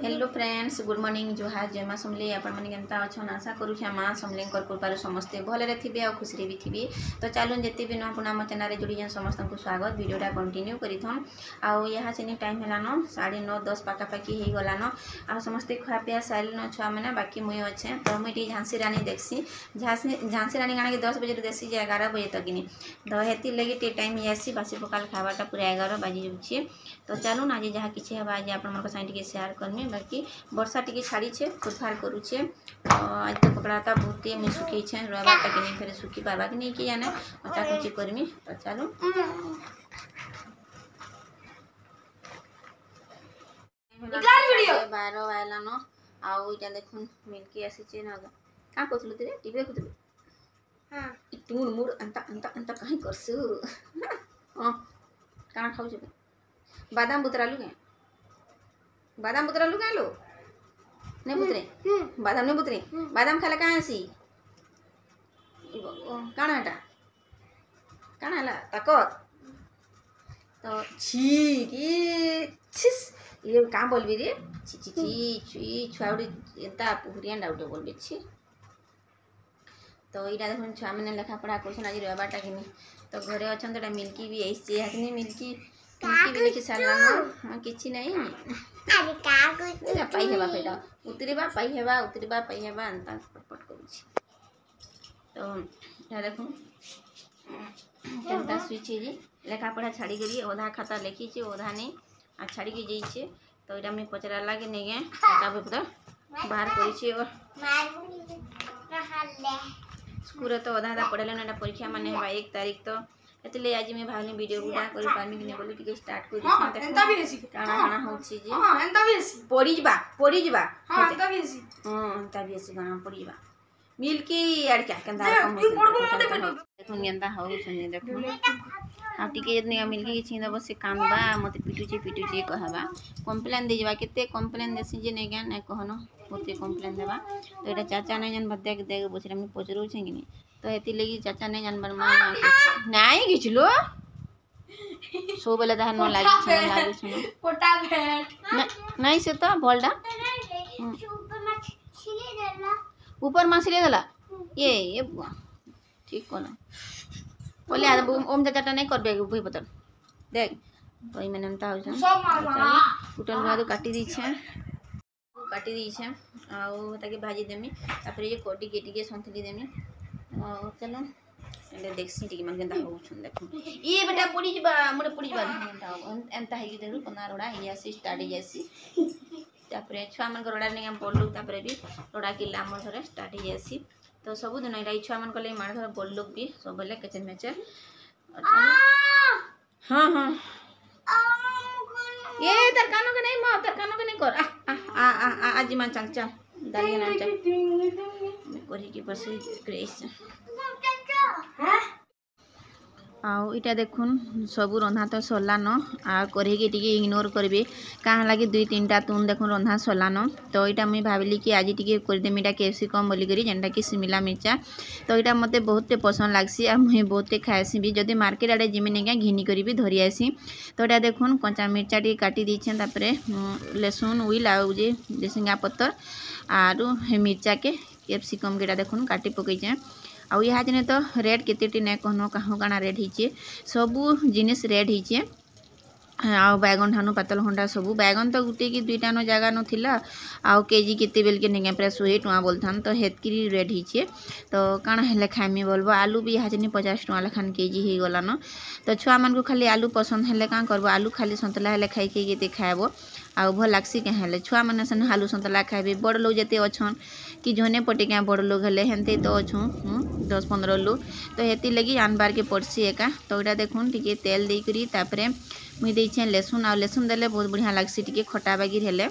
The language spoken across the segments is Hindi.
हेलो फ्रेंड्स, गुड मॉर्निंग, जुहार, जय माँ समलेई। आपण मैंने केमता अच्छन आशा करुछे माँ समलेई कृपार समस्ते भले थे और खुशी भी थे। तो चलूँ जिते भी नुआ पुना चैनल जोड़ी समस्त को स्वागत। वीडियोटा कंटिन्यू करिथन। आउ यहाँ से टाइम है 9:30-10 पाखापाखि हो गलान। आ समस्ते खुआ पिया सारे छुआ मैंने बाकी मुई अच्छे। तो मुझे झांसी रानी देखसी। झांसी रानी गाना कि 10 बजे देसी 11 बजे तक नहीं। तो हेती लगे टे टाइम जासी बासी पकाल खावाटा पूरा 11 बाजी जाऊँचे। तो चलूँ आज जहाँ किसी है आज आप साथ शेयर करमी। बाकी वर्षा टी छाड़ी फुरफार करुचे। आज तो कपड़ा था बहुत मुझे सुखी रविवार तक नहीं फिर सुखी पार्बा कि नहीं कि जाने मचा कुची करमी। तो चलो बार आइलान आउ इटा देखुन मिल्की आसी ना क्या कहूँ तेरे टीवी देखुलु टूर मुड़ अंता अंता अंता कहीं करसु हाँ क्या खाऊ बादाम बुतरालु क्या बादाम बुतरालु क्या लो नहीं बुतरे बादाम नहीं बुतरे बादाम खाले कहाँ आसी काना एटा काना हला ताकत तो छी की छिस ये कहाँ बोलबी रे छी छी छी छी छुआउडी एता पुहरिया डाउटे बोलबी छी। तो यहाँ देखो छुआ मैंने लेखा पढ़ा कर आज रविवारटा कि तो घरे अच्छा तो मिल्की भी आई हाथनी मिल्की भी लिखी सारा हाँ कि नहीं पाई हेबा फेटा उतरवा पाई हेबा अंता पटपट करुच्छी। तो यहाँ देखो केनता सुईछे जे लेखा पढ़ा छाड़ी गरी ओधा खाता लिखी ओधा नहीं आ छाड़ी के जाइए। तो यहाँ मुझे पचरा लगे नहीं गए खाता पुरा बाहर करी और स्कूल तो अधा अधा पढ़े ना परीक्षा माने 1 तारीख। तो इसलिए आज मैं भावनी वीडियो गुडा कर पामी कि नहीं बोली टिके स्टार्ट कर दी एंता भी हेसी काना काना होछि जे हां एंता भी हेसी पड़ी जबा हां एंता भी हेसी गाना पड़ी जबा मिल्की यार क्या कंदा देखो एंता हो सुनि देखो आ टिके इतने मिल्की के छीन दबो से कांदबा मते पिटुची कहबा कंप्लेन दे जबा केते कंप्लेन देसी जे नहीं ज्ञान नहीं कहनो होते कंप्लेन देबा। तो एटा चाचा नहीं जन बद्या के देख बुझरे हम पचरू छै कि नहीं। तो हेती लगी चाचा नहीं जानबर मां नहीं घिचलो सो बेले दहन न लागी सुनो पोटा भेट नहीं से तो भलडा ऊपर माछली देला ये बुआ ठीक कोना बोले आज ओम चाचा नहीं करबे भई पतर देख तो ई मैंने हमता हो सब मारवा कुटल भादो काटी दी छे आउ ताके भाजी देमी तापर ये कोटी केटी संथली देमी। चलो एंडे देखसी टिके मन केनता होउछन देखो ये बेटा पड़ी जबा मोरे पड़ी जबा एंता है कि देखो कोना रोड़ा ही आसी स्टार्ट ही आसी तापर छुआ मन रोड़ा नहीं हम बोललु तापर भी रोड़ा के लाम धरे स्टार्ट ही आसी। तो सब दिन एटा छुआ मन कले मार घर बोललु भी सब बेले किचन में चल हां हां ये तरकानो के नहीं मां तरकानो के नहीं कर आ आज मन चल चल दाली ना चल करी की बस ग्रेस आउ इटा देखुन सबू रंधा तो सरलान आ करेगी टिके इग्नोर करेंगे कहाँ लगे 2-3टा तुन देखुन रंधा सरलान। तो यहाँ मुझे भाविली कि आज टी करदेमी कैप्सिकम बोलिकी जेनटा कि शिमला मिर्चा। तो यहाँ मत बहुत पसंद लग्सी आ मुझे बहुत खाएसी भी जदि मार्केट आड़े जिमी नहीं घिनी कर भी धरी आसी। तो यहाँ देखुन कंचा मिर्चा टी काटी दीछे तापर लसुन उइल आउे देसिंगा पत्तर आरु मिर्चा के कैप्सिकम के देखुन काटी पकईचे। आउ यहाँ जने तो रेट केतेटी नहीं कहनो कहाँ काना रेट होचे सबू जिनिस रेट होचे। आउ बैगन ठानु पातल घंटा सबू बैगन तो गुटे कि 2टा नो जगह न थिला आउ केजी केते बेल के नहीं प्राय 100 टका बोलथान। तो हेतकी रेट होचे। तो काना हेले खाइमी बोलबो आलू भी यहाँ जने 50 टका लेखान केजी हो गलान। तो छुआ मन को खाली आलू पसंद हेले का करबो आलू खाली संतला हेले खाई केते खाइबो आउ भल लाग्सी क्या हेले छुआ मैंने सन आलू संतला खाइबे बड़ लोग जिते अच्छन कि झोने पटे क्या बड़ लोग हेले हेनते तो अच्छू 10-15 लोग। तो हेती लगी आनबार के पड़सी एका। तो यहाँ देखुन टिके तेल देकरी तापरे मुई देछे लसुन आ लसुन देले बहुत बढ़िया लागसी टिके खटा बागी हेले।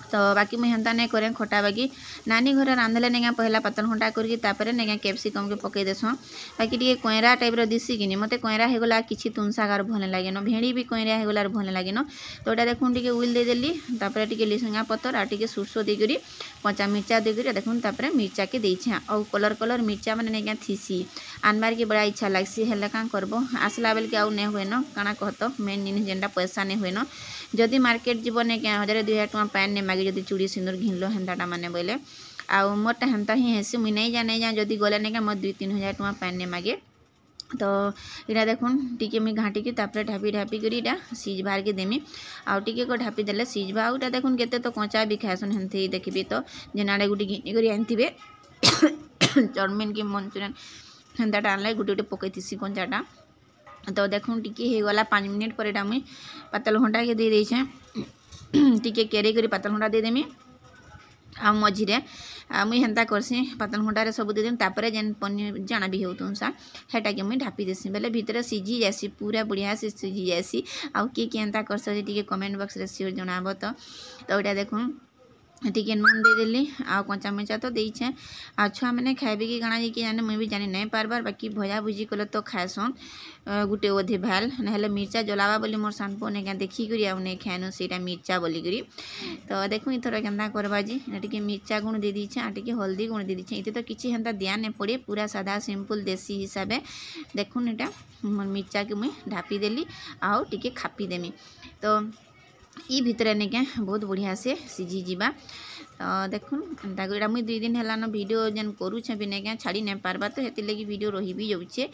तो बाकी मुझे हेन्ता नहीं करें खटा बागी नानी घर रांधले नहीं पहला पातल घंटा करके तापर नहीं कैप्सिकम के पकई देसुँ बाकी टे कईरा टाइप्र दिसी कि मत कईरा होगला कि तुन शागार भल लगे भेड़ी भी कईरा होगला भल लगे। तो यहाँ देखुन टे उइल देदेली तापर टे लिसंगा पतर आ टे सोरस देकर कंचा मिर्चा देकर देखुन तापर मिर्चा के देछे आउ कलर मिर्चा मैंने नहीं थीसी आनबार के बड़ा इच्छा लगसी हेल्ला काँ करब आसला बेल के आउ नहीं हुए न काଣା कहत मेन जिन जेनटा पैसा नहीं हुए न जदि मार्केट जीव नहीं क्या 1000-2000 टଙ୍କା पैन नहीं मागे जदि चूड़ी सिंदूर घिनलो हेन्ताटा माने बोले आउ मोरटा हेन्ता ही हेसी मुई नहीं जाने जदि गले नहीं क्या मोर 2-3 हज़ार टଙ୍କା पैन नहीं मागे तो इटा देखुन टिके मुई घाटी के तापर ढापी ढापी करी इटा सीज बाहर के देमी आउ टिके को ढापी देले सीज बा आउटा देखुन केते तो कच्चा भी खाएसन हेन्ते देखबी तो जेनाडे गुटी घिनी करी आनथिबे चाउमिन की मंचूरियन हेन्ताटा आनले गुटे गुटे पकई थीसी कंचाटा तो देखुन टिके हे गला 5 मिनट पर एटा मुई पातल घंटा के दे देछे टिके केरे करी पातल घंटा दे देमी आ मझिरे मुई हेन्ता करसी पातल घंटारे सब दे देमी तापर जेन पनीर जाना भी होतुन सा हेटा के मुई ढापी देसी बेले भीतर सिझी जासी पूरा बढ़िया से सिझी जासी आ के हेन्ता करस टिके कमेंट बॉक्स रे श्योर जणाबो तो एटा देखुन टिके नून दे देली आ कंचा मिर्चा तो देछे आ छुआ मैंने खाइबे कि काଣା कि जाने मुई भी जानी नहीं पारबार बाकी भजा भुजी कले तो खाएसन गुटे अधे भाल नहेले मिर्चा जलावा बोली मोर सानपो ने क्या देखी करी आ नहीं खाएनु सेटा मिर्चा बोली करी तो देखु इथर केन्ता करबा जी टिके मिर्चा गुण दे दीछे आ टिके हल्दी गुण दे दीछे इते तो किछि हेन्ता दिया नहीं पड़े पूरा सादा सिंपल देसी हिसाबे देखुन एटा मिर्चा के मुई ढापी देली आउ टिके खापी देमी तो ई भितर ने क्या बहुत बढ़िया से सिझी जीवा देखुन एटा मुई 2 दिन हेलान वीडियो जेन करूछे भी नहीं क्या छाड़ी नहीं पारबा तो हेति लगी वीडियो रही भी जाउछे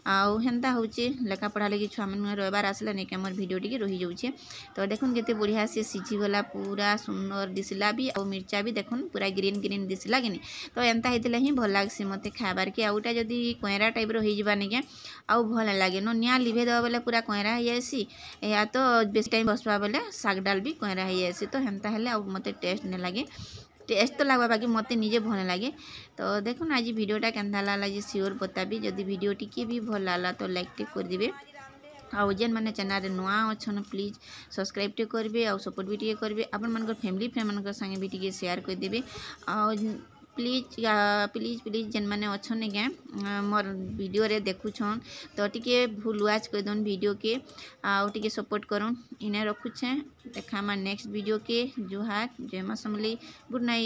आउ हेन्ता होचे लेखा पढ़ा लगी छुआ मन रविवार आसले नहीं क्या मोर वीडियो टिके रही जाउछे तो देखुन केते बढ़िया से सिझी गला पूरा सुंदर दिसला भी और मिर्चा भी देखुन पूरा ग्रीन ग्रीन दिसला कि तो एंता हेतिले ही भल लागसी मते खाबार के आउटा जदी कोयरा टाइप रो होई जबा नहीं क्या आउ भल लागे न निया लिभे देबा बेले पूरा कोयरा हो जायसी या तो बेस टाइम बसबा बेले साग डाल भी कोयरा हो जायसी तो हेन्ता हेले आउ मते टेस्ट नहीं लागे टेस्ट तो लगवा बाकी मत निजे भल लगे तो देखुन आज वीडियोटा केन्ता लागला जे सियोर बताबी जदि वीडियो टिके भी भल लागला तो लाइक टे कर दिबे आउ जेन माने चैनल रे नुआ अछन प्लीज सब्सक्राइब टे करबे आउ सपोर्ट भी टे करबे अपन मन फैमिली फ्रेंड मन संगे भी टे शेयर कर देबे आउ प्लीज प्लीज प्लीज जेन माने अछन के मोर वीडियो रे देखुछन तो टिके भूल वाच कर दोन वीडियो के आउ टिके सपोर्ट करन इने रखुछे देखा मा नेक्स्ट वीडियो के जुहार जय मां समली गुड नाइट।